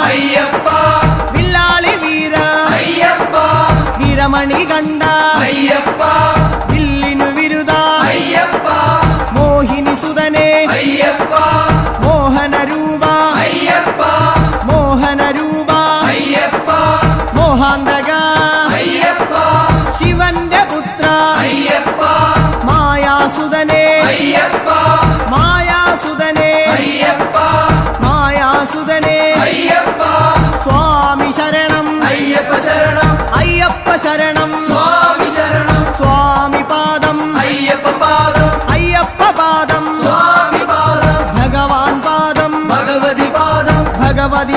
അയ്യപ്പ വില്ലാളി വീര അയ്യപ്പ വീരമണി കണ്ട അയ്യപ്പ വില്ലിനു വിരുദ അയ്യപ്പ മോഹിനി സുതനെ അയ്യപ്പ മോഹന രൂപ അയ്യപ്പ മോഹന രൂപ അയ്യപ്പ മോഹാന്തക അയ്യപ്പ ശിവന്റെ പുത്ര അയ്യപ്പ മായാസുതനെ അയ്യപ്പ മായാസുതനെ അയ്യപ്പ മായാസുതനെ അയ്യപ്പ സ്വാമി ശരണം അയ്യപ്പ ശരണം അയ്യപ്പ ശരണം